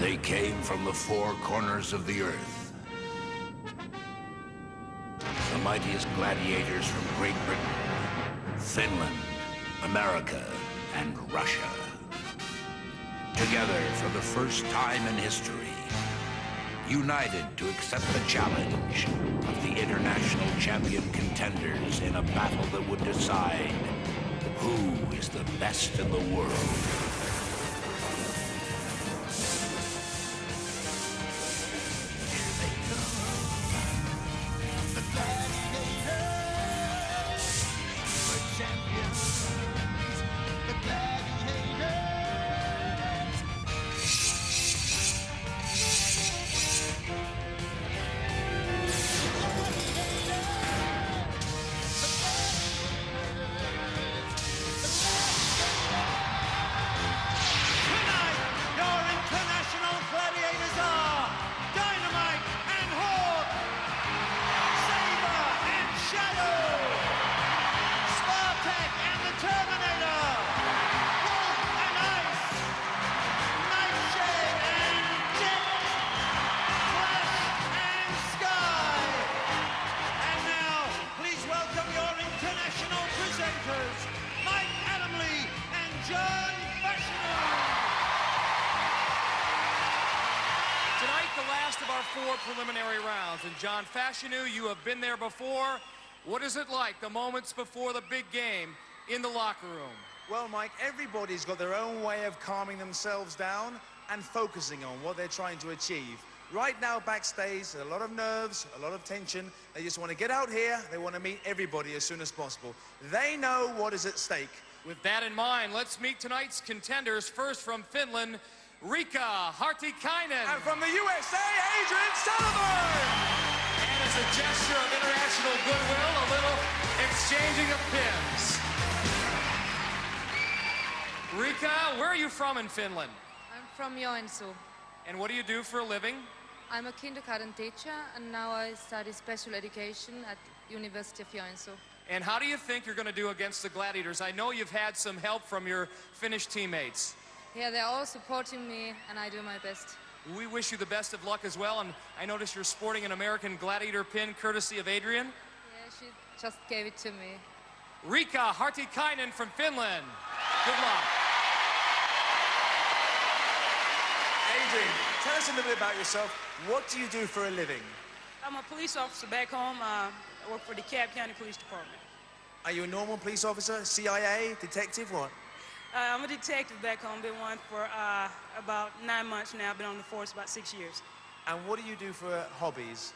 They came from the four corners of the earth. The mightiest gladiators from Great Britain, Finland, America, and Russia. Together for the first time in history, united to accept the challenge of the international champion contenders in a battle that would decide who is the best in the world. Four preliminary rounds, and John Fashanu, you have been there before. What is it like, the moments before the big game in the locker room? Well, Mike, everybody's got their own way of calming themselves down and focusing on what they're trying to achieve. Right now, backstage, a lot of nerves, a lot of tension. They just want to get out here. They want to meet everybody as soon as possible. They know what is at stake. With that in mind, let's meet tonight's contenders. First from Finland, Riikka Hartikainen. And from the USA, Adrian Sullivan. And as a gesture of international goodwill, a little exchanging of pins. Riikka, where are you from in Finland? I'm from Joensuu. And what do you do for a living? I'm a kindergarten teacher, and now I study special education at University of Joensuu. And how do you think you're going to do against the Gladiators? I know you've had some help from your Finnish teammates. Yeah, they're all supporting me, and I do my best. We wish you the best of luck as well, and I notice you're sporting an American Gladiator pin courtesy of Adrian. Yeah, she just gave it to me. Riikka Hartikainen from Finland. Good luck. Adrian, tell us a little bit about yourself. What do you do for a living? I'm a police officer back home. I work for the Cobb County Police Department. Are you a normal police officer, CIA, detective, what? I'm a detective back home. Been one for about 9 months now. Been on the force about 6 years. And what do you do for hobbies?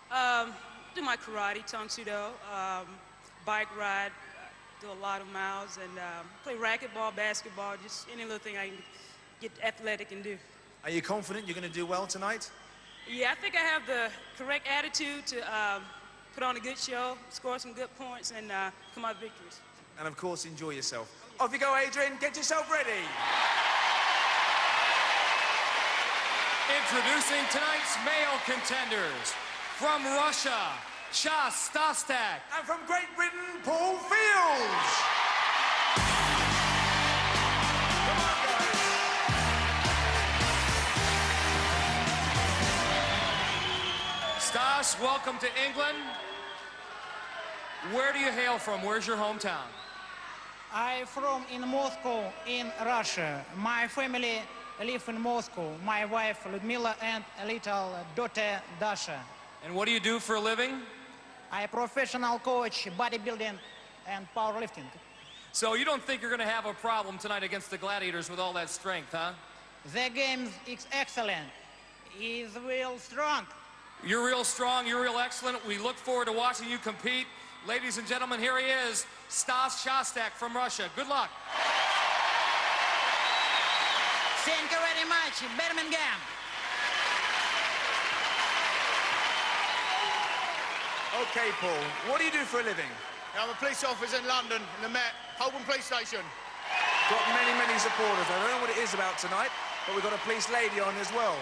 Do my karate, Tang Soo Do, bike ride, do a lot of miles, and play racquetball, basketball, just any little thing I can get athletic and do. Are you confident you're going to do well tonight? Yeah, I think I have the correct attitude to put on a good show, score some good points, and come out victorious. And of course, enjoy yourself. Off you go, Adrian. Get yourself ready. Introducing tonight's male contenders. From Russia, Chas Stastak. And from Great Britain, Paul Fields. Come on, guys. Stas, welcome to England. Where do you hail from? Where's your hometown? I'm from in Moscow, in Russia. My family live in Moscow. My wife Ludmila and a little daughter Dasha. And what do you do for a living? I'm a professional coach, bodybuilding and powerlifting. So you don't think you're going to have a problem tonight against the Gladiators with all that strength, huh? The game is excellent. He's real strong. You're real strong, you're real excellent. We look forward to watching you compete. Ladies and gentlemen, here he is, Stas Shostak from Russia. Good luck. Thank you very much, Birmingham. Okay, Paul, what do you do for a living? I'm a police officer in London, in the Met, Holborn Police Station. Got many, many supporters. I don't know what it is about tonight, but we've got a police lady on as well.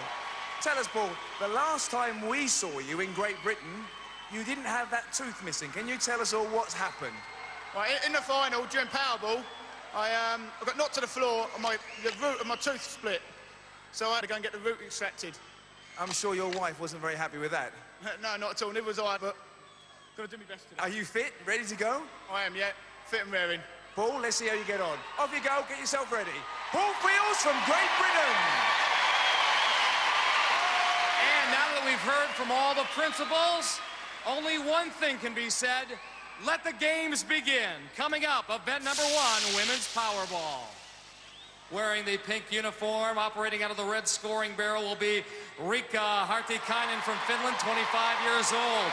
Tell us, Paul, the last time we saw you in Great Britain, you didn't have that tooth missing. Can you tell us all what's happened? Right, in the final, during Powerball, I got knocked to the floor and the root of my tooth split. So I had to go and get the root extracted. I'm sure your wife wasn't very happy with that. No, not at all. Neither was I, but gonna do my best today. Are you fit? Ready to go? I am, yeah. Fit and raring. Paul, let's see how you get on. Off you go, get yourself ready. Paul Fields from Great Britain. And now that we've heard from all the principals, only one thing can be said. Let the games begin. Coming up, event number 1, women's Powerball. Wearing the pink uniform, operating out of the red scoring barrel will be Riikka Hartikainen from Finland, 25 years old.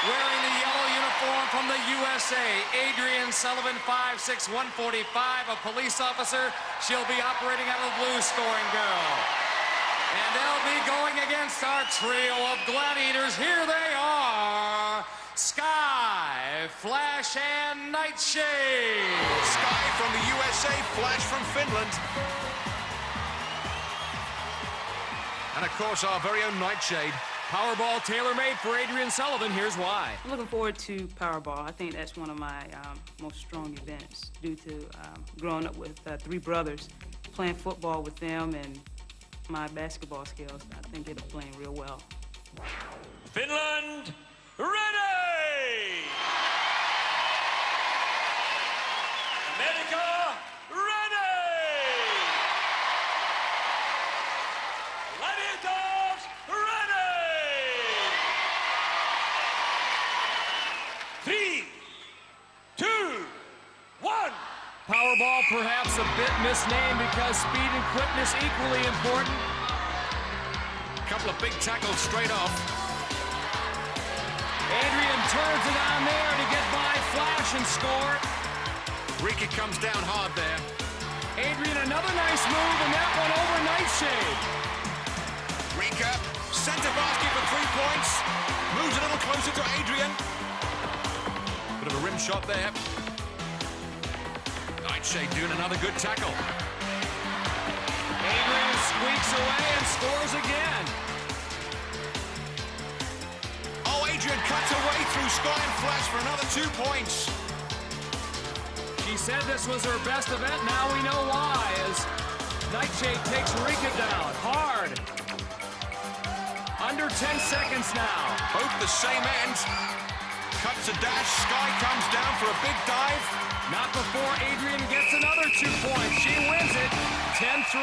Wearing the yellow uniform from the USA, Adrian Sullivan, 5'6", 145, a police officer. She'll be operating out of the blue scoring barrel. And they'll be going against our trio of gladiators. Here they are, Sky, Flash, and Nightshade. Sky from the USA, Flash from Finland. And of course, our very own Nightshade. Powerball tailor-made for Adrian Sullivan. Here's why. I'm looking forward to Powerball. I think that's one of my most strong events due to growing up with 3 brothers, playing football with them, and my basketball skills. I think it'll play real well. Finland, ready! America, ready! Gladiators, ready! 3, 2, 1. Powerball perhaps a bit misnamed because speed and quickness equally important. Couple of big tackles straight off. Adrian turns it on there to get by Flash and score. Riikka comes down hard there. Adrian, another nice move, and that one over Nightshade. Riikka, center basket for 3 points. Moves a little closer to Adrian. Bit of a rim shot there. Nightshade doing another good tackle. Adrian squeaks away and scores again. Oh, Adrian cuts away through Sky and Flash for another 2 points. She said this was her best event. Now we know why, as Nightshade takes Riikka down hard. Under 10 seconds now. Both the same end. Cuts a dash. Sky comes down for a big dive. Not before Adrian gets another 2 points. She wins it, 10-3.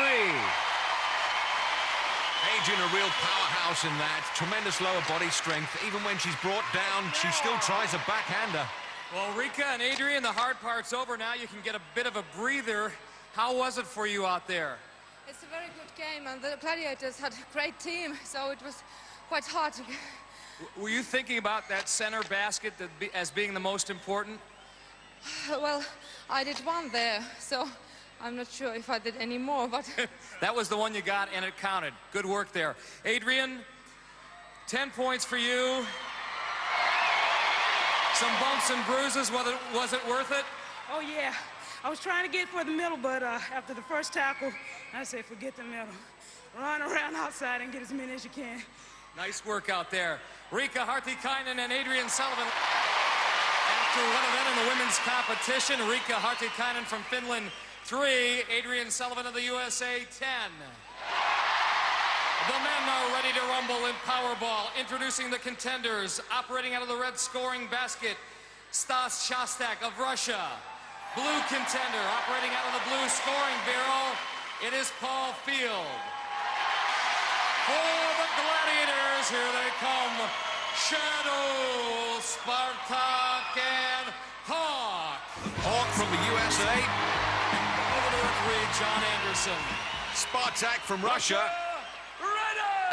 Adrian, a real powerhouse in that. Tremendous lower body strength. Even when she's brought down, she still tries a backhander. Well, Riikka and Adrian, the hard part's over. Now you can get a bit of a breather. How was it for you out there? It's a very good game, and the Gladiators had a great team, so it was quite hard to... Were you thinking about that center basket as being the most important? Well, I did one there, so I'm not sure if I did any more, but... That was the one you got, and it counted. Good work there. Adrian, 10 points for you. Some bumps and bruises. Was it worth it? Oh, yeah. I was trying to get for the middle, but after the first tackle, I said, forget the middle. Run around outside and get as many as you can. Nice work out there. Riikka Hartikainen and Adrian Sullivan. After one event in the women's competition, Riikka Hartikainen from Finland, 3. Adrian Sullivan of the USA, 10. The men are ready to rumble in Powerball. Introducing the contenders, operating out of the red scoring basket, Stas Shostak of Russia. Blue contender, operating out of the blue scoring barrel, it is Paul Field. For the Gladiators, here they come, Shadow, Spartak, and Hawk. Hawk from the USA. Over to referee, John Anderson. Spartak from Russia.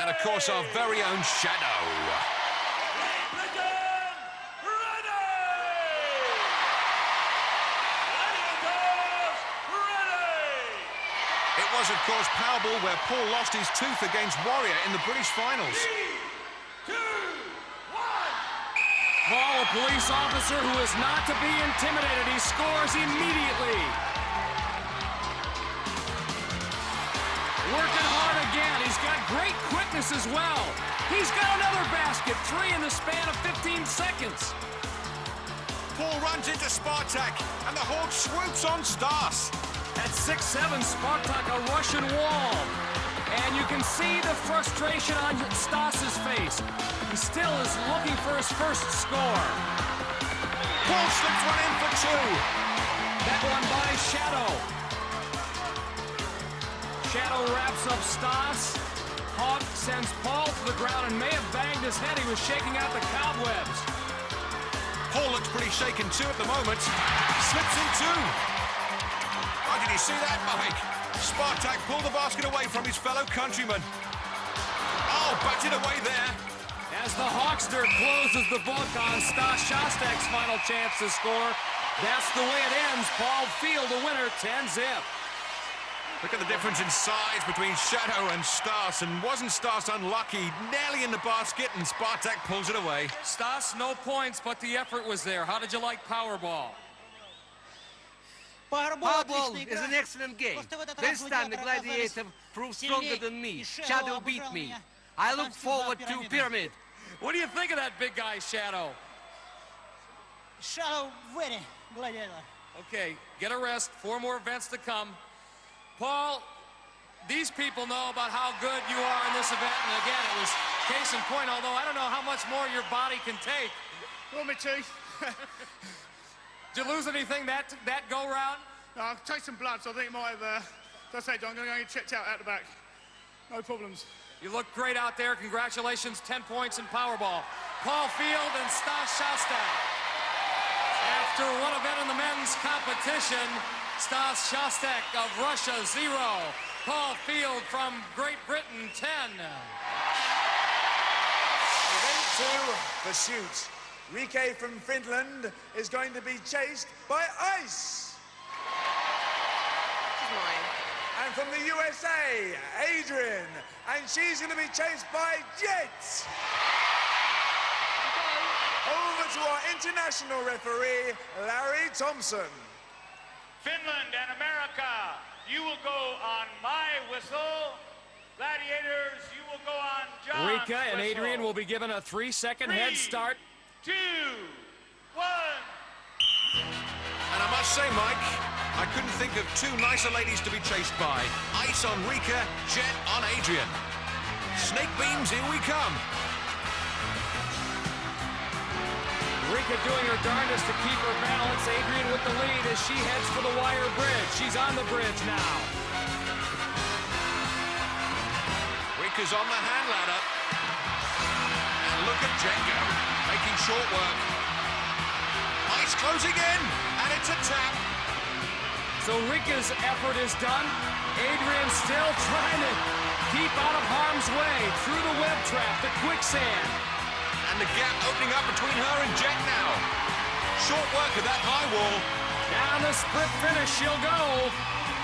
And of course, our very own Shadow. It was, of course, Powerball where Paul lost his tooth against Warrior in the British finals. 3, 2, 1. Paul, a police officer who is not to be intimidated. He scores immediately. Working hard again. He's got great quickness as well. He's got another basket, 3 in the span of 15 seconds. Paul runs into Spartak, and the Hawk swoops on Stas. At 6'7", Spartak, a Russian wall. And you can see the frustration on Stas's face. He still is looking for his first score. Paul slips one in for two. That one by Shadow. Shadow wraps up Stas. Hawk sends Paul to the ground and may have banged his head. He was shaking out the cobwebs. Paul looks pretty shaken too at the moment. Slips in two. Oh, did you see that, Mike? Spartak pulled the basket away from his fellow countryman. Oh, batted away there. As the Hawkster closes the book on Stas Shostak's final chance to score, that's the way it ends. Paul Field, the winner, 10-zip. Look at the difference in size between Shadow and Stas, and wasn't Stas unlucky? Nearly in the basket, and Spartak pulls it away. Stas, no points, but the effort was there. How did you like Powerball? Powerball is an excellent game. This time the Gladiators proved stronger than me. Shadow beat me. I look forward to Pyramid. What do you think of that big guy, Shadow? Shadow winning, Gladiator. Okay, get a rest. 4 more events to come. Paul, these people know about how good you are in this event, and again, it was case in point, although I don't know how much more your body can take. Want me to? Did you lose anything that go-round? No, I've taken some blood, so I think it might have... as I say, John, I'm going to go get checked out the back. No problems. You look great out there. Congratulations, 10 points in Powerball. Paul Field and Stas Shostak. After one event in the men's competition, Stas Shostak of Russia, 0. Paul Field from Great Britain, 10. Event 2, pursuit. Rike from Finland is going to be chased by ice. And from the USA, Adrian. And she's going to be chased by Jet. Over to our international referee, Larry Thompson. Finland and America, you will go on my whistle. Gladiators, you will go on John's Rika and whistle. Adrian will be given a 3-second head start. 3, 2, 1. And I must say, Mike, I couldn't think of two nicer ladies to be chased by. Ice on Rika, Jet on Adrian. Snake beams, here we come. Rika doing her darndest to keep her balance. Adrian with the lead as she heads for the wire bridge. She's on the bridge now. Rika's on the hand ladder. And look at Jet go, making short work. Ice closing in, and it's a tap. So Rika's effort is done. Adrian still trying to keep out of harm's way through the web trap, the quicksand. And the gap opening up between her and Jet now. Short work of that high wall. Down the sprint finish she'll go.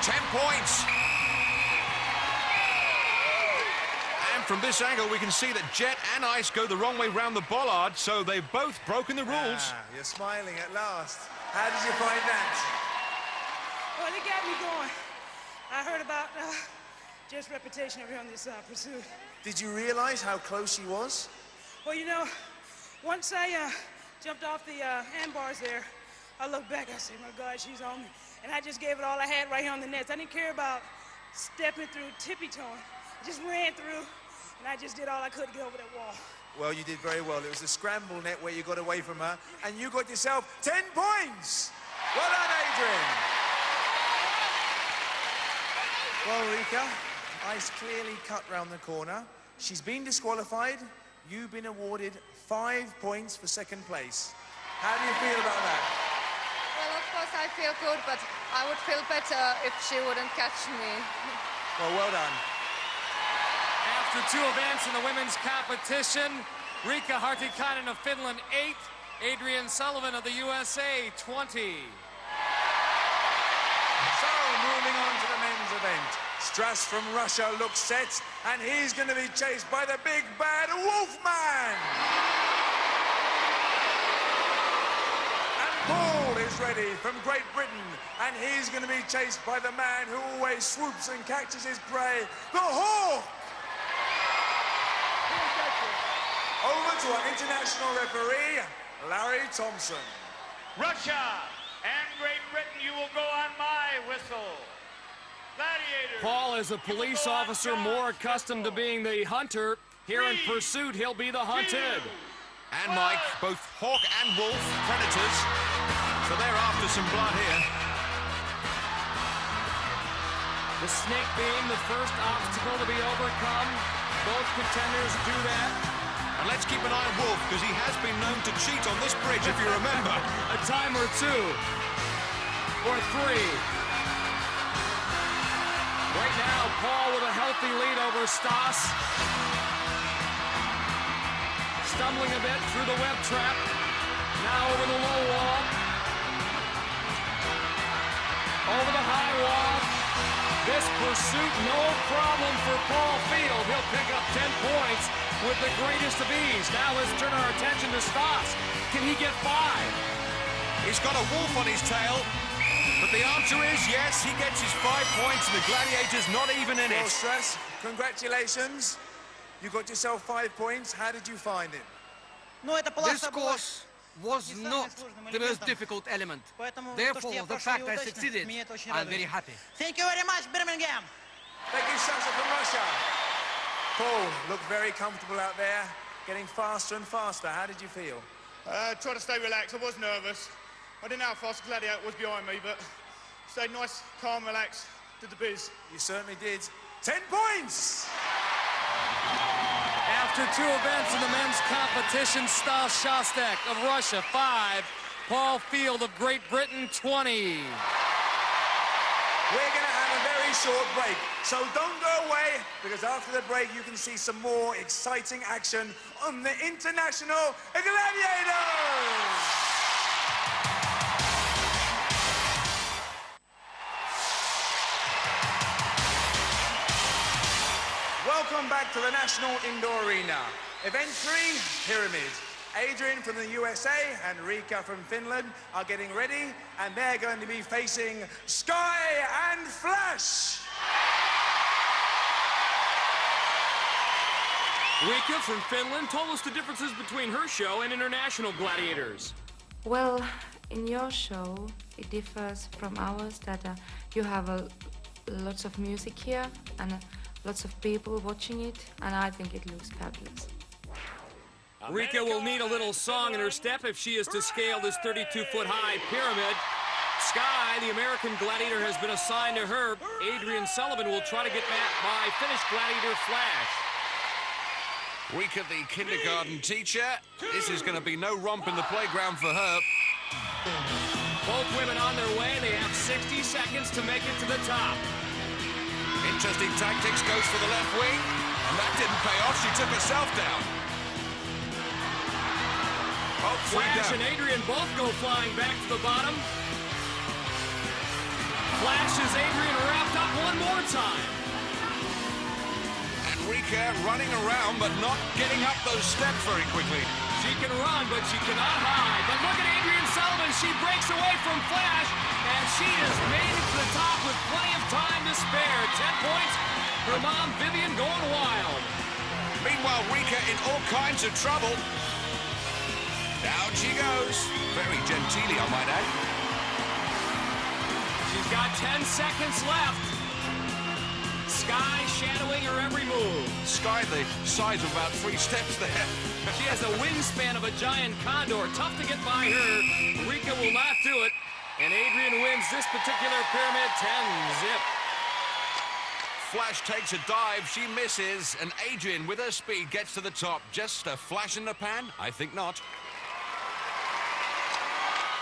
10 points. And from this angle, we can see that Jet and Ice go the wrong way round the bollard, so they've both broken the rules. You're smiling at last. How did you find that? Well, it got me going. I heard about Jet's reputation over here on this pursuit. Did you realize how close she was? Well, you know, once I jumped off the handbars there, I looked back, I said, my God, she's on me. And I just gave it all I had right here on the nets. I didn't care about stepping through, tippy-toeing. I just ran through, and I just did all I could to get over that wall. Well, you did very well. It was the scramble net where you got away from her, and you got yourself 10 points. Well done, Adrian. Well, Rika, Ice clearly cut round the corner. She's been disqualified. You've been awarded 5 points for second place. How do you feel about that? Well, of course I feel good, but I would feel better if she wouldn't catch me. Well done. After 2 events in the women's competition, Rika Hartikainen of Finland, 8. Adrian Sullivan of the USA, 20. So, moving on to the men's event. Strass from Russia looks set, and he's going to be chased by the big bad Wolfman. And Paul is ready from Great Britain, and he's going to be chased by the man who always swoops and catches his prey, the Hawk. Over to our international referee, Larry Thompson. Russia and Great Britain, you will go on my whistle. Gladiators. Paul is a police officer more accustomed to being the hunter. Here in pursuit, he'll be the hunted. And Mike, both hawk and wolf, predators. So they're after some blood here. The snake being the first obstacle to be overcome. Both contenders do that. And let's keep an eye on Wolf, because he has been known to cheat on this bridge, if you remember. A time or two. Or three. Right now, Paul with a healthy lead over Stas. Stumbling a bit through the web trap. Now over the low wall. Over the high wall. This pursuit, no problem for Paul Field. He'll pick up 10 points with the greatest of ease. Now let's turn our attention to Stas. Can he get 5? He's got a wolf on his tail. But the answer is yes, he gets his 5 points, and the Gladiators not even in it. No stress. Congratulations. You got yourself 5 points. How did you find it? This course was not the most difficult element. Therefore, the fact I succeeded, I'm very happy. Thank you very much, Birmingham. Thank you, Sasha from Russia. Paul looked very comfortable out there, getting faster and faster. How did you feel? Tried to stay relaxed. I was nervous. I didn't know how fast Gladiator was behind me, but stayed nice, calm, relaxed, did the biz. You certainly did. 10 points! After 2 events in the men's competition, Stas Shostak of Russia, 5. Paul Field of Great Britain, 20. We're going to have a very short break, so don't go away, because after the break you can see some more exciting action on the International Gladiators! Welcome back to the National Indoor Arena. Event 3, Pyramid. Adrian from the USA and Rika from Finland are getting ready, and they're going to be facing Sky and Flash. Rika from Finland told us the differences between her show and International Gladiators. Well, in your show, it differs from ours that you have lots of music here and lots of people watching it, and I think it looks fabulous. Rika will need a little song in her step if she is to scale this 32-foot-high pyramid. Sky, the American Gladiator, has been assigned to her. Adrian Sullivan will try to get back by Finnish Gladiator Flash. Rika, the kindergarten teacher. This is going to be no romp in the playground for her. Both women on their way. They have 60 seconds to make it to the top. Interesting tactics, goes for the left wing. And that didn't pay off. She took herself down. Oh, Flash and Adrian both go flying back to the bottom. Flash as Adrian wrapped up one more time. And Rika running around, but not getting up those steps very quickly. She can run, but she cannot hide. But look at Adrian Sullivan. She breaks away from Flash, and she has made it to the top with plenty of time to spare. 10 points. Her mom, Vivian, going wild. Meanwhile, Rika in all kinds of trouble. Down she goes. Very genteelly, I might add. She's got 10 seconds left. Sky shadowing her every move. Sky the size of about 3 steps there. She has a wingspan of a giant condor. Tough to get by her. Rika will not do it. And Adrian wins this particular pyramid 10-zip. Flash takes a dive. She misses. And Adrian, with her speed, gets to the top. Just a flash in the pan? I think not.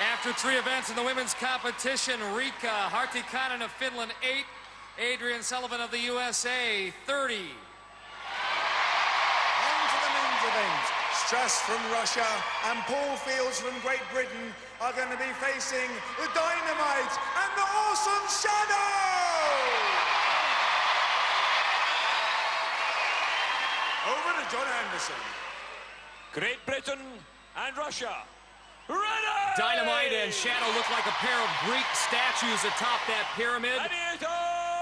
After 3 events in the women's competition, Rika Hartikainen of Finland, 8. Adrian Sullivan of the USA, 30. On to the men's event. Stas from Russia and Paul Fields from Great Britain are going to be facing the Dynamite and the Awesome Shadow! Over to John Anderson. Great Britain and Russia. Ready! Dynamite and Shadow look like a pair of Greek statues atop that pyramid.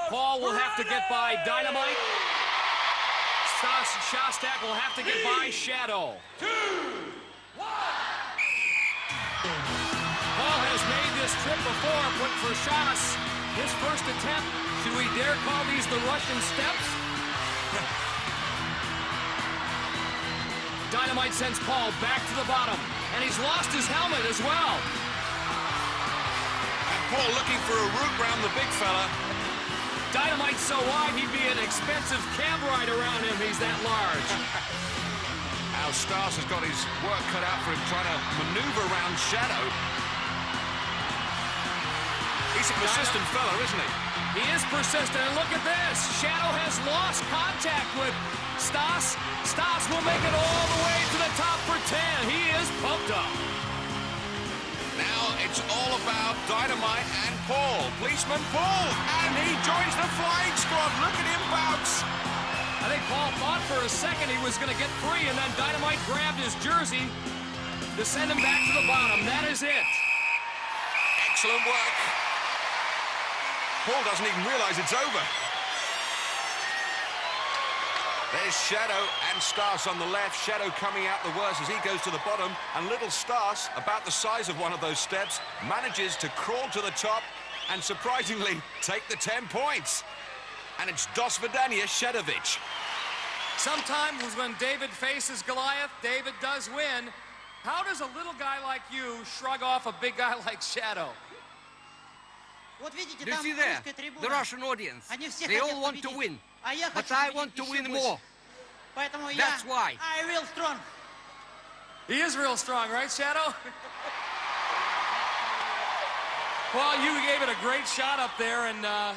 Paul will have to get by Dynamite. Stas Shostak will have to get by Shadow. 2, 1. Paul has made this trip before, but for Shas, his first attempt Should we dare call these the Russian steps? Dynamite sends Paul back to the bottom, and he's lost his helmet as well. And Paul looking for a route round the big fella. Dynamite's so wide, he'd be an expensive cab ride around him. He's that large. Now Stas has got his work cut out for him trying to maneuver around Shadow. He's a persistent fella, isn't he? He is persistent, and look at this. Shadow has lost contact with Stas. Stas will make it all the way to the top for 10. He is pumped up. Now it's all about Dynamite and Paul. Policeman Paul, and he joins the flying squad. Look at him bounce. I think Paul thought for a second he was going to get free, and then Dynamite grabbed his jersey to send him back to the bottom. That is it. Excellent work. Paul doesn't even realize it's over. There's Shadow and Stas on the left. Shadow coming out the worst as he goes to the bottom. And little Stas, about the size of one of those steps, manages to crawl to the top and surprisingly take the 10 points. And it's Dos Vidania Shadovic. Sometimes when David faces Goliath, David does win. How does a little guy like you shrug off a big guy like Shadow? Do you see there? The Russian audience. They all want to win. But I want to win more. That's why. I real strong. He is real strong, right, Shadow? Well, you gave it a great shot up there, and the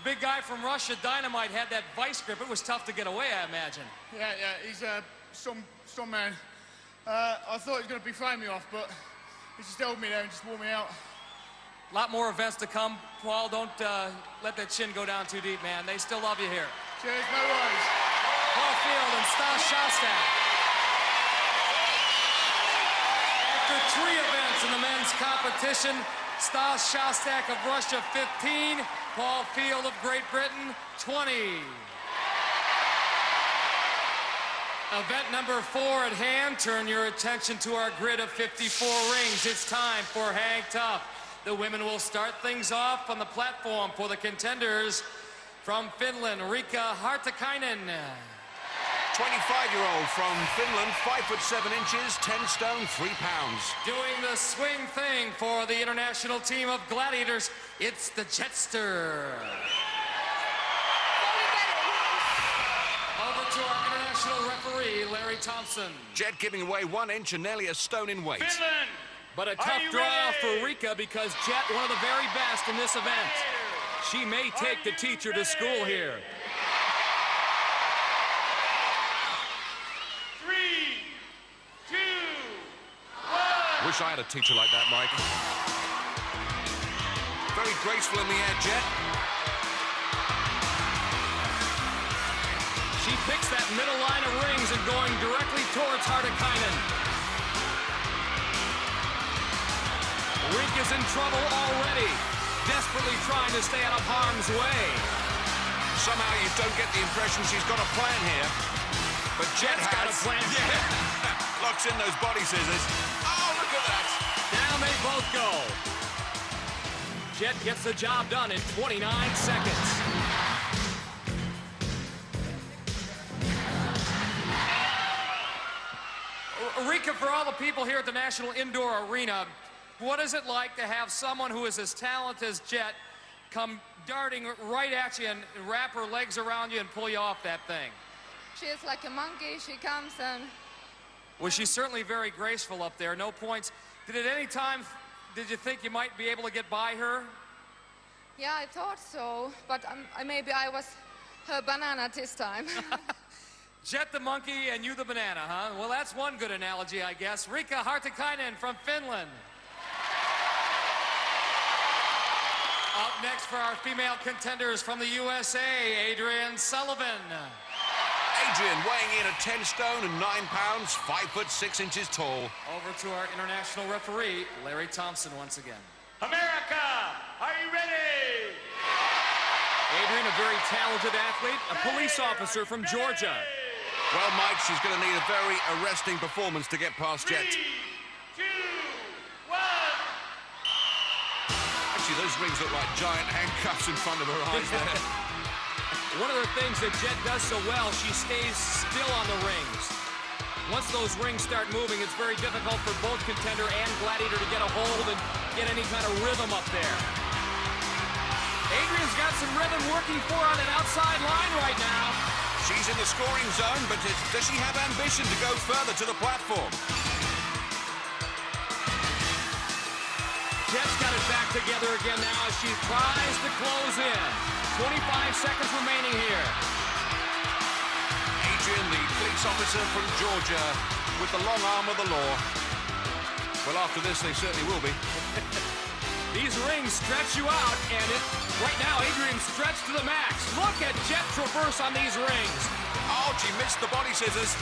big guy from Russia, Dynamite, had that vice grip. It was tough to get away, I imagine. Yeah, he's a strong man. I thought he was going to be throwing me off, but he just held me there and just wore me out. A lot more events to come. Paul, don't let that chin go down too deep, man. They still love you here. Cheers, no worries. Paul Field and Stas Shostak. After 3 events in the men's competition, Stas Shostak of Russia, 15. Paul Field of Great Britain, 20. Event number 4 at hand. Turn your attention to our grid of 54 rings. It's time for Hang Tough. The women will start things off on the platform for the contenders from Finland, Riikka Hartikainen. 25-year-old from Finland, 5'7" inches, 10 stone, 3 pounds. Doing the swing thing for the international team of Gladiators, it's the Jetster. Over to our international referee, Larry Thompson. Jet giving away 1 inch and nearly a stone in weight. Finland! But a tough draw for Riikka because Jet, one of the very best in this event. She may take the teacher to school here. 3, 2, 1. Wish I had a teacher like that, Mike. Very graceful in the air, Jet. She picks that middle line of rings and going directly towards Hartikainen. Riikka's in trouble already, desperately trying to stay out of harm's way. Somehow you don't get the impression she's got a plan here. But Jet's got a plan. Yeah. Locks in those body scissors. Oh, look at that. Down they both go. Jet gets the job done in 29 seconds. Riikka, for all the people here at the National Indoor Arena, what is it like to have someone who is as talented as Jet come darting right at you and wrap her legs around you and pull you off that thing? She is like a monkey. She comes and... Well, she's certainly very graceful up there. No points. Did at any time, did you think you might be able to get by her? Yeah, I thought so, but maybe I was her banana this time. Jet the monkey and you the banana, huh? Well, that's one good analogy, I guess. Riikka Hartikainen from Finland. Up next for our female contenders from the USA, Adrian Sullivan. Adrian weighing in at 10 stone and 9 pounds, 5'6" inches tall. Over to our international referee, Larry Thompson once again. America, are you ready? Adrian, a very talented athlete, a police officer from Georgia. Well, Mike, she's going to need a very arresting performance to get past Jet. 3, 2, 1. She's Tracy, those rings look like giant handcuffs in front of her eyes there. One of the things that Jet does so well, she stays still on the rings. Once those rings start moving, it's very difficult for both contender and Gladiator to get a hold and get any kind of rhythm up there. Adrian's got some rhythm working for her on that outside line right now. She's in the scoring zone, but does she have ambition to go further to the platform? Jet's got it back together again now as she tries to close in. 25 seconds remaining here. Adrian, the police officer from Georgia, with the long arm of the law. Well, after this, they certainly will be. These rings stretch you out, and right now, Adrian's stretched to the max. Look at Jet traverse on these rings. Oh, she missed the body scissors.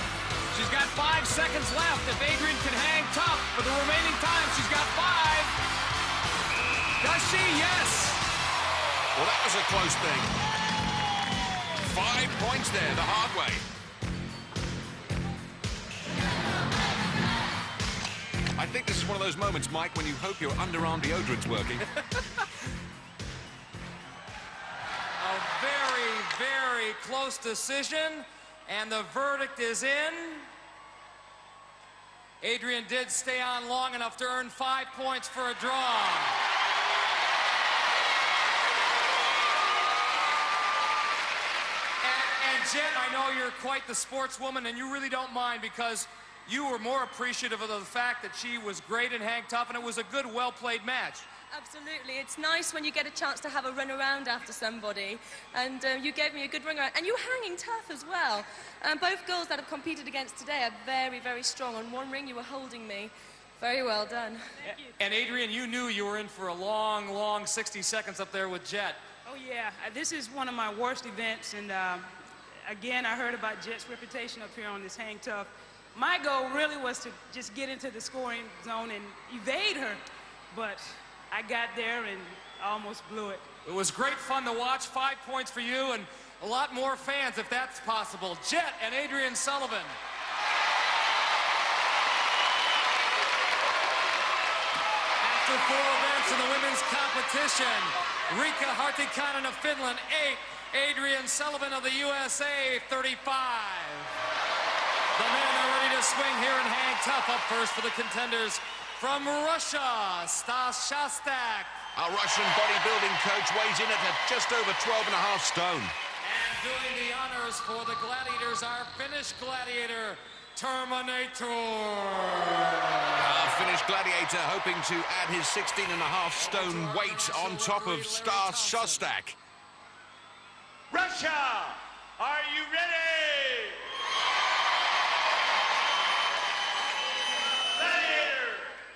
She's got 5 seconds left. If Adrian can hang tough for the remaining time, she's got 5. Does she? Yes. Well, that was a close thing. 5 points there, the hard way. I think this is one of those moments, Mike, when you hope your underarm deodorant's working. A very, very close decision, and the verdict is in. Adrian did stay on long enough to earn 5 points for a draw. And Jet, I know you're quite the sportswoman, and you really don't mind because you were more appreciative of the fact that she was great and hang tough, and it was a good, well-played match. Absolutely. It's nice when you get a chance to have a run around after somebody, and you gave me a good run around, and you were hanging tough as well. Both girls that I've competed against today are very, very strong. On one ring, you were holding me. Very well done. Thank you. And Adrian, you knew you were in for a long, long 60 seconds up there with Jet. Oh, yeah. This is one of my worst events, and again, I heard about Jet's reputation up here on this hang tough. My goal really was to just get into the scoring zone and evade her, but I got there and almost blew it. It was great fun to watch. 5 points for you and a lot more fans if that's possible. Jet and Adrian Sullivan. After 4 events in the women's competition, Riikka Hartikainen of Finland, 8. Adrian Sullivan of the USA, 35. The men are ready to swing here and hang tough. Up first for the contenders from Russia, Stas Shostak. Our Russian bodybuilding coach weighs in at just over 12.5 stone. And doing the honors for the Gladiators, our Finnish gladiator, Terminator. Our Finnish gladiator hoping to add his 16.5 stone weight on top of Stas Shostak. Russia, are you ready? Gladiator,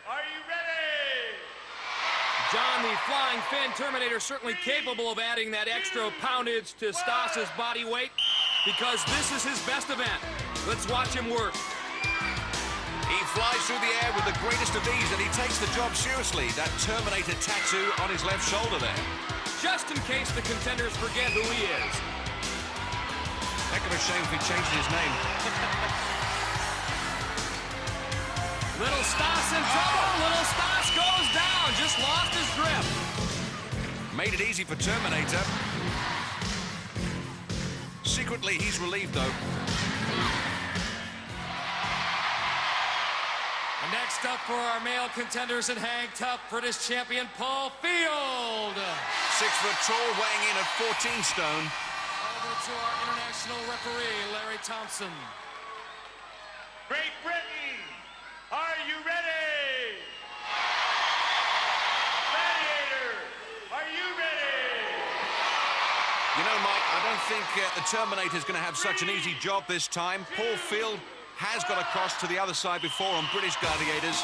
are you ready? John, the Flying Finn Terminator, certainly capable of adding that extra poundage to Stas's body weight because this is his best event. Let's watch him work. He flies through the air with the greatest of ease, and he takes the job seriously. That Terminator tattoo on his left shoulder there. Just in case the contenders forget who he is. Heck of a shame if he changed his name. Little Stas in trouble. Little Stas goes down. Just lost his grip. Made it easy for Terminator. Secretly, he's relieved, though. Next up for our male contenders in hang tough, British champion Paul Field. 6 foot tall, weighing in at 14 stone. Over to our international referee, Larry Thompson. Great Britain, are you ready? Gladiator, are you ready? You know, Mike, I don't think the Terminator's going to have such an easy job this time. Paul Field has got across to the other side before on British Gladiators.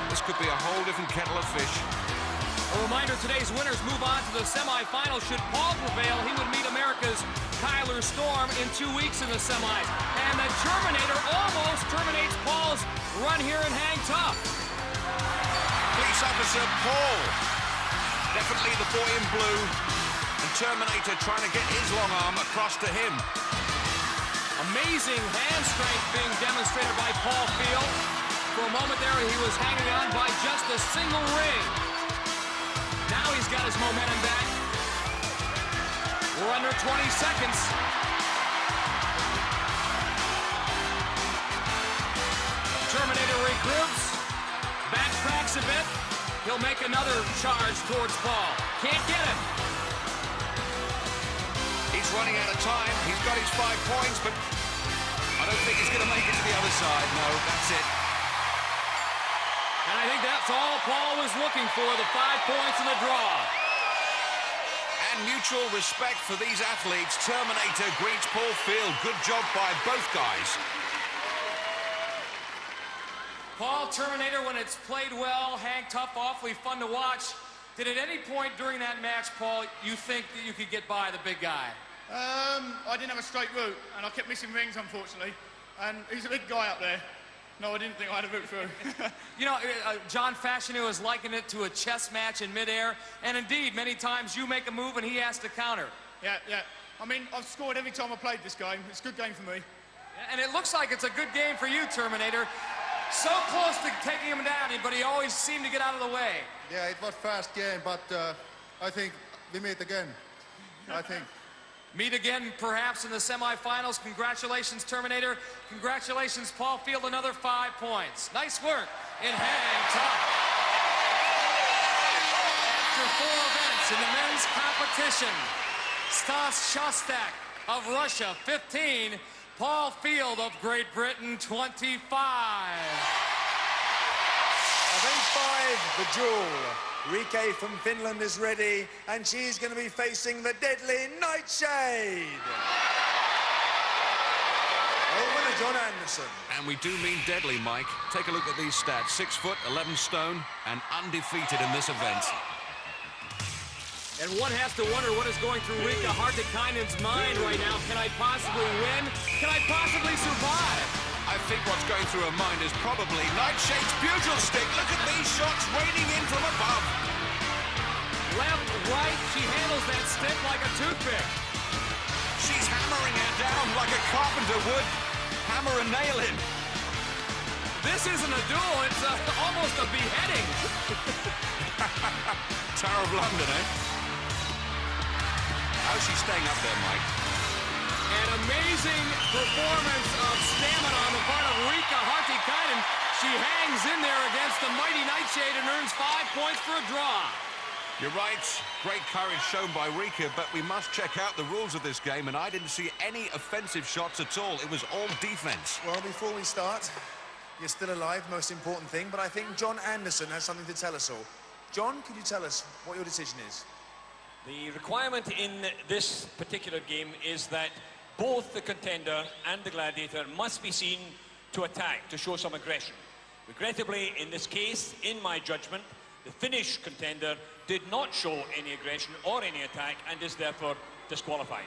This could be a whole different kettle of fish. A reminder, today's winners move on to the semifinals. Should Paul prevail, he would meet America's Kyler Storm in 2 weeks in the semis. And the Terminator almost terminates Paul's run here in hang tough. Police officer Paul, definitely the boy in blue. And Terminator trying to get his long arm across to him. Amazing hand strength being demonstrated by Paul Field. For a moment there, he was hanging on by just a single ring. Now he's got his momentum back. We're under 20 seconds. Terminator regroups, backtracks a bit. He'll make another charge towards Paul. Can't get him. He's running out of time. He's got his 5 points, but I don't think he's going to make it to the other side. No, that's it. And I think that's all Paul was looking for, the 5 points in the draw. And mutual respect for these athletes. Terminator greets Paul Field. Good job by both guys. Paul Terminator, when it's played well, hang tough, awfully fun to watch. Did at any point during that match, Paul, you think that you could get by the big guy? I didn't have a straight route, and I kept missing rings, unfortunately. And he's a big guy up there. No, I didn't think I had a route through. You know, John Fashanu has likened it to a chess match in midair, and indeed, many times you make a move and he has to counter. Yeah. I mean, I've scored every time I played this game. It's a good game for me. And it looks like it's a good game for you, Terminator. So close to taking him down, but he always seemed to get out of the way. Yeah, it was fast game, but I think we meet again. I think. Meet again, perhaps, in the semifinals. Congratulations, Terminator. Congratulations, Paul Field, another 5 points. Nice work in hang tough. After 4 events in the men's competition, Stas Shostak of Russia, 15. Paul Field of Great Britain, 25. Event 5, the duel. Rike from Finland is ready, and she's going to be facing the deadly Nightshade. Over to John Anderson. And we do mean deadly, Mike. Take a look at these stats. 6 foot, 11 stone, and undefeated in this event. And one has to wonder what is going through Rika Hartikainen's mind right now. Can I possibly win? Can I possibly survive? I think what's going through her mind is probably Nightshade's bugle stick. Look at these shots raining in from above. Left, right, she handles that stick like a toothpick. She's hammering it down like a carpenter would hammer a nail in. This isn't a duel, it's almost a beheading. Tower of London, eh? How's she staying up there, Mike? An amazing performance of stamina on the part of Rika Hartikainen. She hangs in there against the mighty Nightshade and earns 5 points for a draw. You're right. Great courage shown by Rika, but we must check out the rules of this game, and I didn't see any offensive shots at all. It was all defense. Well, before we start, you're still alive, most important thing, but I think John Anderson has something to tell us all. John, could you tell us what your decision is? The requirement in this particular game is that both the contender and the gladiator must be seen to attack, to show some aggression. Regrettably, in this case, in my judgment, the Finnish contender did not show any aggression or any attack and is therefore disqualified.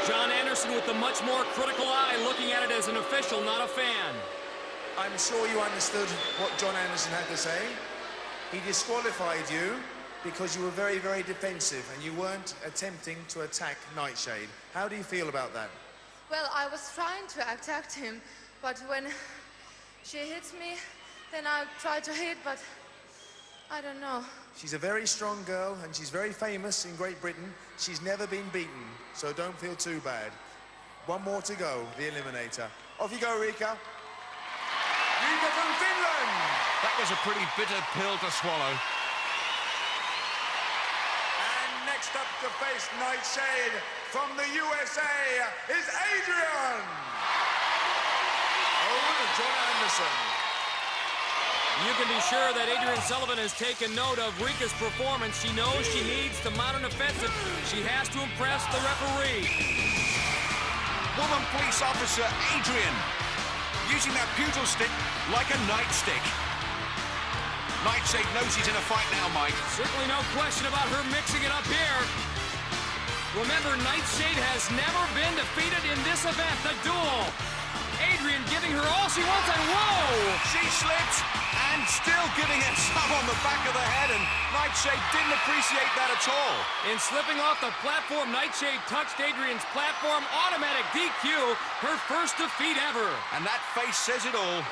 John Anderson with the much more critical eye, looking at it as an official, not a fan. I'm sure you understood what John Anderson had to say. He disqualified you because you were very, very defensive and you weren't attempting to attack Nightshade. How do you feel about that? Well, I was trying to attack him, but when she hits me, then I try to hit, but I don't know. She's a very strong girl and she's very famous in Great Britain. She's never been beaten, so don't feel too bad. One more to go, the Eliminator. Off you go, Rika. Rika from Finland! That was a pretty bitter pill to swallow. Next up to face Nightshade from the USA is Adrian! Over to John Anderson. You can be sure that Adrian Sullivan has taken note of Rika's performance. She knows she needs to mount an offensive. She has to impress the referee. Woman police officer Adrian using that bugle stick like a nightstick. Nightshade knows she's in a fight now, Mike. Certainly no question about her mixing it up here. Remember, Nightshade has never been defeated in this event, the duel. Adrian giving her all she wants, and whoa! She slipped and still giving it some on the back of the head, and Nightshade didn't appreciate that at all. In slipping off the platform, Nightshade touched Adrian's platform. Automatic DQ, her first defeat ever. And that face says it all.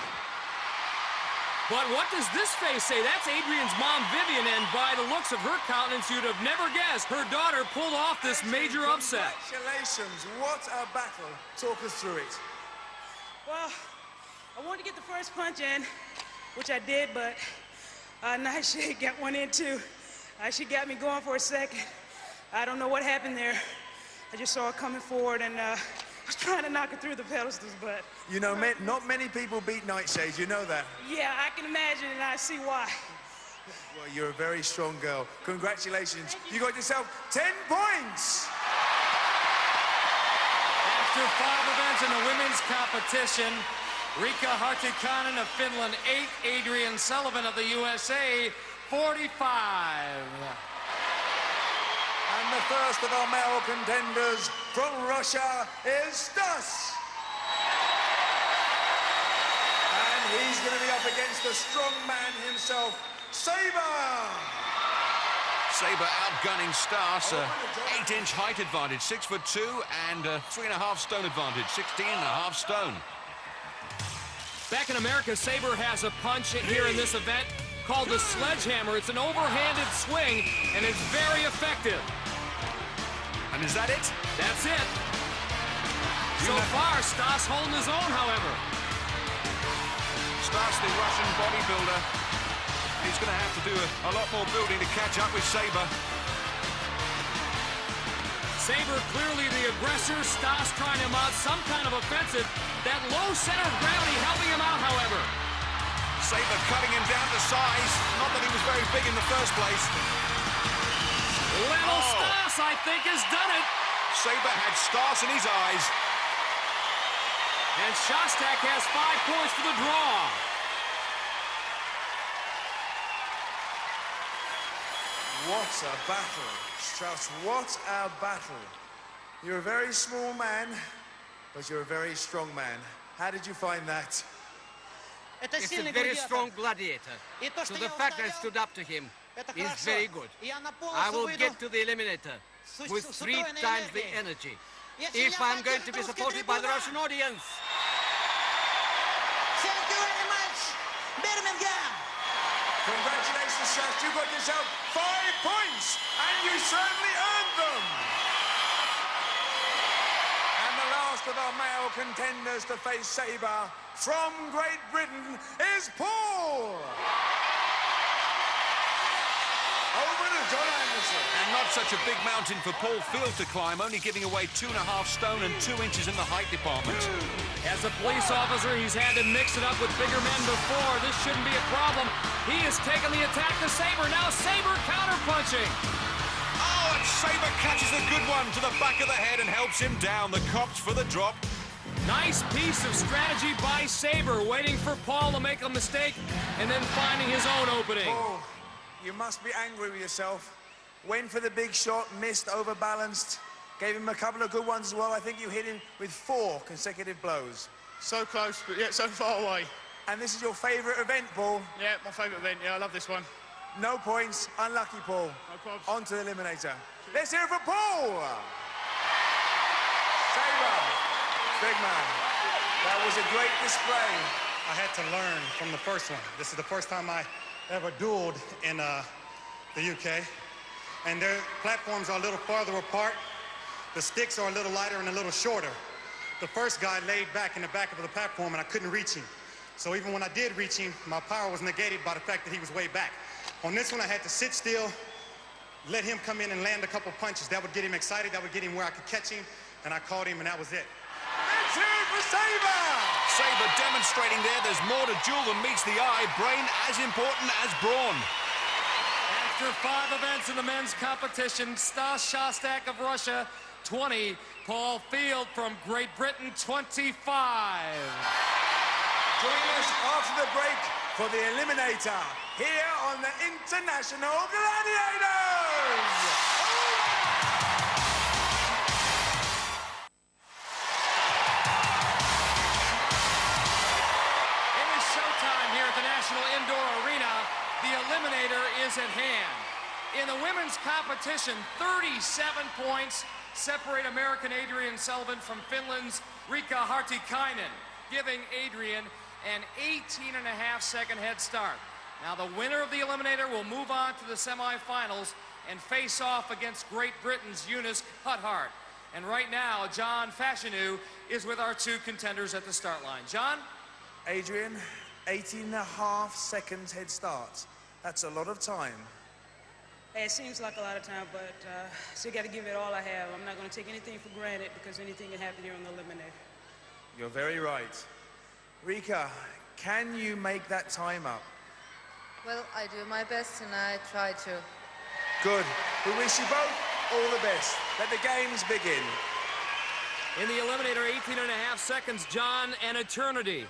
But what does this face say? That's Adrian's mom, Vivian, and by the looks of her countenance, you'd have never guessed her daughter pulled off this major upset. Congratulations. What a battle. Talk us through it. Well, I wanted to get the first punch in, which I did, but nice shake got one in too. She got me going for a second. I don't know what happened there. I just saw her coming forward, and I was trying to knock her through the pedestals, but... You know, not many people beat Nightshade, you know that? Yeah, I can imagine, and I see why. Well, you're a very strong girl. Congratulations. You got yourself 10 points! After 5 events in the women's competition, Riikka Hartikainen of Finland, 8. Adrian Sullivan of the USA, 45. And the first of our male contenders from Russia is Stas. And he's going to be up against the strong man himself, Saber. Saber outgunning Stas, 8-inch height advantage, 6'2", and 3.5 stone advantage, 16.5 stone. Back in America, Saber has a punch here in this event called the sledgehammer. It's an overhanded swing, and it's very effective. And is that it? That's it. So far, Stas holding his own, however. Stas, the Russian bodybuilder, he's going to have to do a lot more building to catch up with Saber. Saber clearly the aggressor. Stas trying him out, some kind of offensive. That low center of gravity helping him out, however. Saber cutting him down to size. Not that he was very big in the first place. Little Stas, I think, has done it. Saber had Stas in his eyes. And Shostak has 5 points for the draw. What a battle, Strauss, what a battle. You're a very small man, but you're a very strong man. How did you find that? It's a very strong gladiator. So the fact that I stood up to him is very good. I will get to the eliminator with 3 times the energy if I'm going to be supported by the Russian audience. Thank you very much, Birmingham. Congratulations, Strauss. You got yourself 5 points, and you certainly earned them. And the last of our male contenders to face Saber from Great Britain is Paul. Over to John Anderson. And not such a big mountain for Paul Field to climb, only giving away 2.5 stone and 2 inches in the height department. As a police officer, he's had to mix it up with bigger men before. This shouldn't be a problem. He has taken the attack to Saber. Now Saber counter-punching. Oh, and Saber catches a good one to the back of the head and helps him down. The cops for the drop. Nice piece of strategy by Saber, waiting for Paul to make a mistake and then finding his own opening. Paul, you must be angry with yourself. Went for the big shot, missed, overbalanced. Gave him a couple of good ones as well. I think you hit him with 4 consecutive blows. So close, but yet so far away. And this is your favourite event, Paul? Yeah, my favourite event. Yeah, I love this one. No points. Unlucky, Paul. No problems. On to the eliminator. Let's hear it for Paul! Saber, big man. That was a great display. I had to learn from the first one. This is the first time I ever dueled in the UK. And their platforms are a little farther apart. The sticks are a little lighter and a little shorter. The first guy laid back in the back of the platform and I couldn't reach him. So even when I did reach him, my power was negated by the fact that he was way back. On this one, I had to sit still, let him come in and land a couple punches. That would get him excited, that would get him where I could catch him, and I caught him, and that was it. Let's hear it for Saber! Saber demonstrating there's more to duel than meets the eye. Brain as important as brawn. After 5 events in the men's competition, Stas Shostak of Russia, 20. Paul Field from Great Britain, 25. Join us after the break for the eliminator here on the International Gladiators! It is showtime here at the National Indoor Arena. The eliminator is at hand. In the women's competition, 37 points separate American Adrian Sullivan from Finland's Riikka Hartikainen, giving Adrian an 18.5-second head start. Now the winner of the Eliminator will move on to the semifinals and face off against Great Britain's Eunice Huthart. And right now, John Fashanu is with our two contenders at the start line. John? Adrian, 18.5 seconds head start. That's a lot of time. Hey, it seems like a lot of time, but still got to give it all I have. I'm not going to take anything for granted because anything can happen here on the Eliminator. You're very right. Rika, can you make that time up? Well, I do my best and I try to. Good. We wish you both all the best. Let the games begin. In the Eliminator, 18.5 seconds, John, an eternity.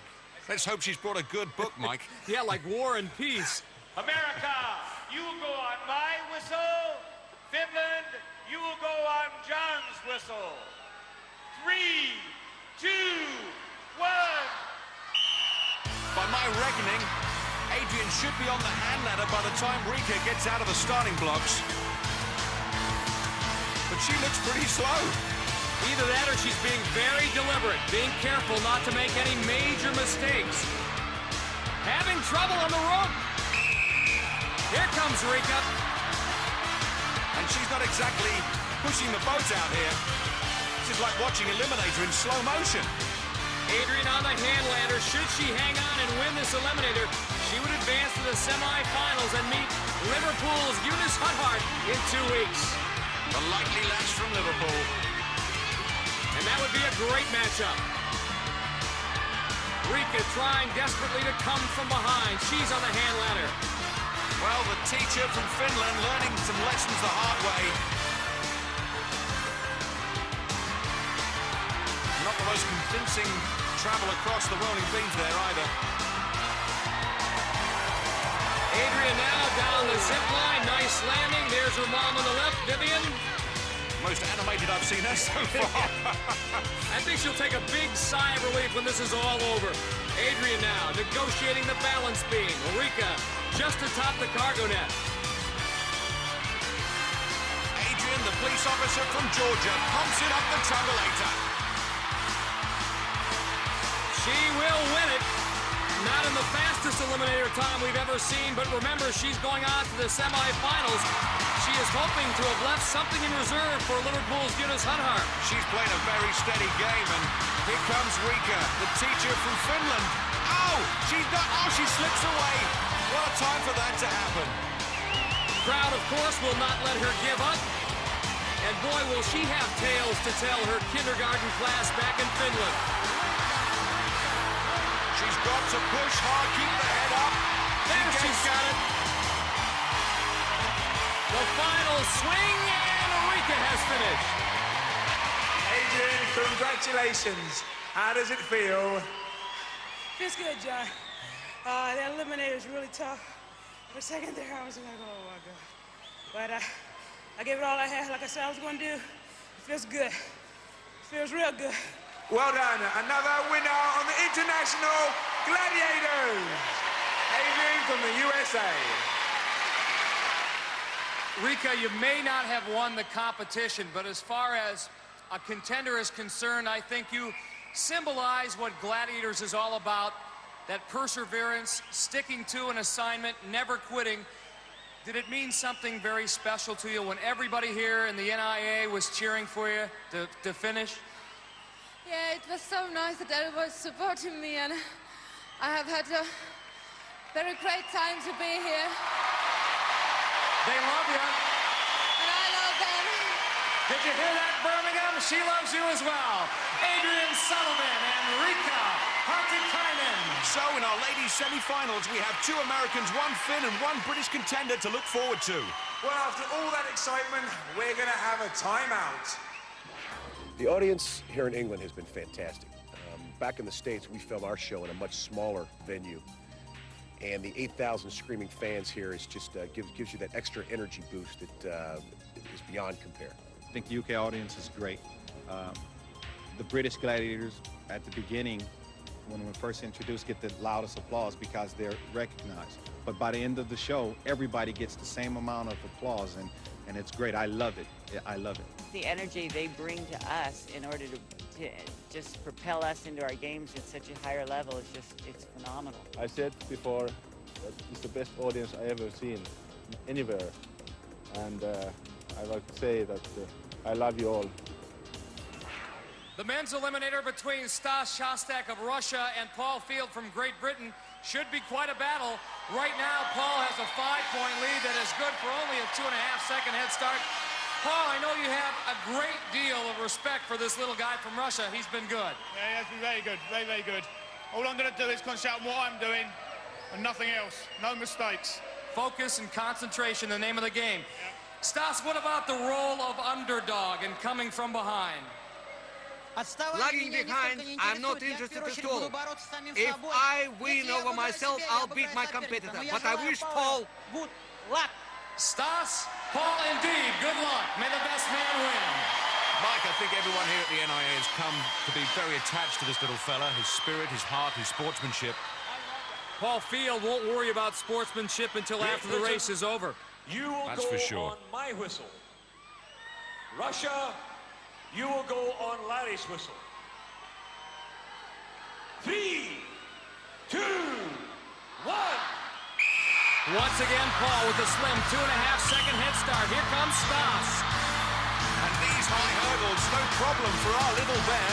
Let's hope she's brought a good book, Mike. Yeah, like War and Peace. America, you will go on my whistle. Finland, you will go on John's whistle. 3, 2, 1. By my reckoning, Adrian should be on the hand ladder by the time Rika gets out of the starting blocks. But she looks pretty slow. Either that or she's being very deliberate, being careful not to make any major mistakes. Having trouble on the rope. Here comes Rika. And she's not exactly pushing the boat out here. This is like watching Eliminator in slow motion. Adrian on the hand ladder. Should she hang on and win this Eliminator, she would advance to the semifinals and meet Liverpool's Eunice Huthart in 2 weeks. The likely lass from Liverpool. And that would be a great matchup. Rika trying desperately to come from behind. She's on the hand ladder. Well, the teacher from Finland learning some lessons the hard way. Not the most convincing travel across the rolling beams there either. Adrian now down the zip line. Nice landing. There's her mom on the left, Vivian. Most animated I've seen her so far. I think she'll take a big sigh of relief when this is all over. Adrian now negotiating the balance beam. Rika just atop the cargo net. Adrian, the police officer from Georgia, pumps it up the travelator. She will win it. Not in the fastest Eliminator time we've ever seen, but remember, she's going on to the semifinals. She is hoping to have left something in reserve for Liverpool's Eunice Huthart. She's playing a very steady game, and here comes Rika, the teacher from Finland. Oh, she slips away. What a time for that to happen. Crowd, of course, will not let her give up. And boy, will she have tales to tell her kindergarten class back in Finland. She's got to push hard, keep the head up. There she's got it. The final swing, and Rika has finished. Adrian, congratulations. How does it feel? Feels good, John. That Eliminator is really tough. For a second there, I was like, oh my God. But I gave it all I had, like I said I was going to do. It feels good. It feels real good. Well done. Another winner on the International Gladiators. Adrian from the USA. Rika, you may not have won the competition, but as far as a contender is concerned, I think you symbolize what Gladiators is all about. That perseverance, sticking to an assignment, never quitting. Did it mean something very special to you when everybody here in the NIA was cheering for you to finish? Yeah, it was so nice that everyone was supporting me, and I have had a very great time to be here. They love you. And I love them. Did you hear that, Birmingham? She loves you as well. Adrian Sullivan and Rika Hartikainen. So in our ladies' semi-finals, we have 2 Americans, 1 Finn and 1 British contender to look forward to. Well, after all that excitement, we're going to have a timeout. The audience here in England has been fantastic. Back in the States, we film our show in a much smaller venue. And the 8,000 screaming fans here is just gives you that extra energy boost that is beyond compare. I think the UK audience is great. The British Gladiators, at the beginning, when we first introduced, get the loudest applause because they're recognized. But by the end of the show, everybody gets the same amount of applause. and it's great. I love it. I love it. The energy they bring to us in order to just propel us into our games at such a higher level is it's phenomenal. I said before that it's the best audience I ever seen anywhere, and I like to say that I love you all. The men's eliminator between Stas Shostak of Russia and Paul Field from Great Britain should be quite a battle. Right now, Paul has a 5-point lead that is good for only a 2.5-second head start. Paul, I know you have a great deal of respect for this little guy from Russia. He's been good. Yeah, he has been very good, very, very good. All I'm going to do is concentrate on what I'm doing and nothing else. No mistakes. Focus and concentration, the name of the game. Yep. Stas, what about the role of underdog and coming from behind? Lagging behind, I'm not interested at all. If I win over myself, I'll beat my competitor. But I wish Paul good luck. Stas, Paul, indeed, good luck. May the best man win. Mike, I think everyone here at the NIA has come to be very attached to this little fella, his spirit, his heart, his sportsmanship. Paul Field won't worry about sportsmanship until after the race is over. You will That's go for sure. on my whistle. Russia, you will go on Larry's whistle. 3, 2, 1. Once again, Paul with a slim 2.5-second head start. Here comes Stas. And these high hurdles, no problem for our little bear.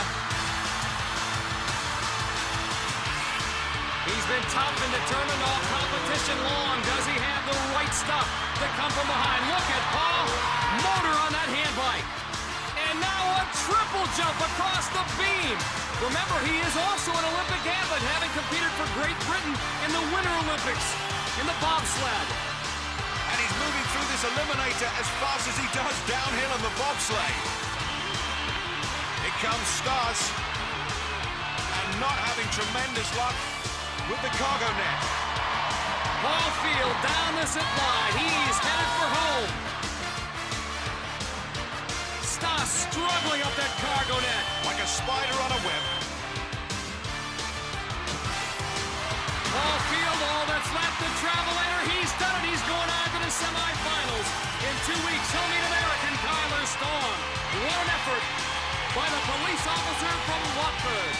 He's been tough and determined all competition long. Does he have the right stuff to come from behind? Look at Paul. Motor on that hand bike. And now a triple jump across the beam. Remember, he is also an Olympic athlete, having competed for Great Britain in the Winter Olympics in the bobsled. And he's moving through this eliminator as fast as he does downhill in the bobsleigh. Here comes Stas. And not having tremendous luck with the cargo net. Paul Field down the zip line. He's headed for home. Stas struggling up that cargo net. Like a spider on a web. Paul Field, all that's left, the Travelator. He's done it. He's going on to the semifinals. In 2 weeks, he'll meet American Tyler Storm. What an effort by the police officer from Watford.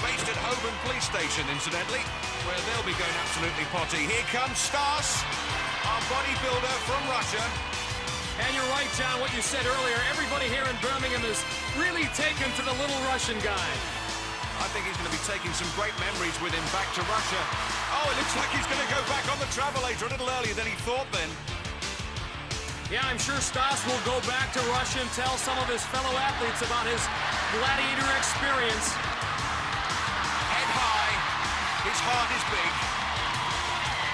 Based at Holborn Police Station, incidentally, where they'll be going absolutely potty. Here comes Stas, our bodybuilder from Russia. And you're right, John, what you said earlier. Everybody here in Birmingham is really taken to the little Russian guy. I think he's going to be taking some great memories with him back to Russia. Oh, it looks like he's going to go back on the Travelator a little earlier than he thought then. Yeah, I'm sure Stas will go back to Russia and tell some of his fellow athletes about his Gladiator experience. Head high, his heart is big.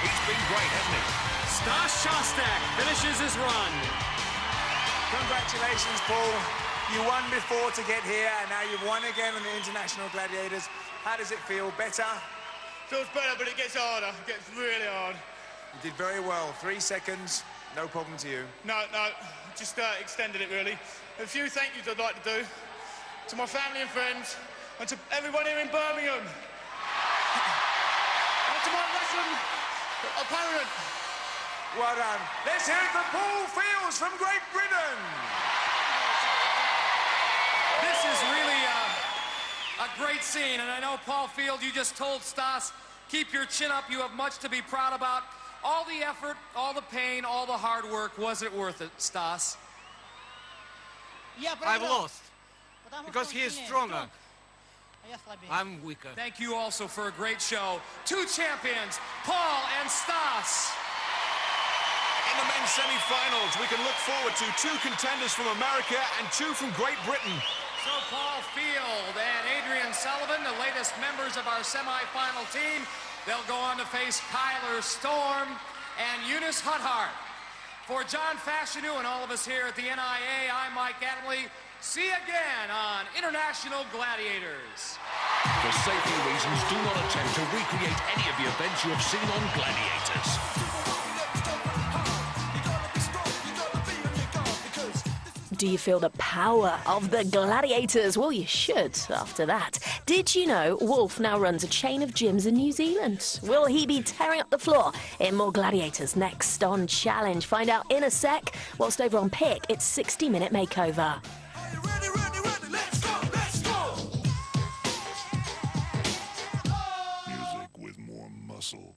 He's been great, hasn't he? Stas Shostak finishes his run. Congratulations, Paul. You won before to get here, and now you've won again on the International Gladiators. How does it feel? Better? Feels better, but it gets harder. It gets really hard. You did very well. 3 seconds, no problem to you. No, just extended it, really. A few thank yous I'd like to do to my family and friends, and to everyone here in Birmingham. And to my Russian opponent. Well done. Let's hear it for Paul Fields from Great Britain. This is really a great scene, and I know, Paul Field, you just told Stas, keep your chin up. You have much to be proud about. All the effort, all the pain, all the hard work, was it worth it, Stas? I've lost because he is stronger. I'm weaker. Thank you also for a great show. 2 champions, Paul and Stas. In the men's semi-finals, we can look forward to 2 contenders from America and 2 from Great Britain. So Paul Field and Adrian Sullivan, the latest members of our semi-final team, they'll go on to face Tyler Storm and Eunice Huthart. For John Fashanu and all of us here at the NIA, I'm Mike Adamley. See you again on International Gladiators. For safety reasons, do not attempt to recreate any of the events you have seen on Gladiators. Do you feel the power of the Gladiators? Well, you should after that. Did you know Wolf now runs a chain of gyms in New Zealand? Will he be tearing up the floor in more Gladiators next on Challenge? Find out in a sec. Whilst over on Pick, it's 60-minute makeover. Music with more muscle.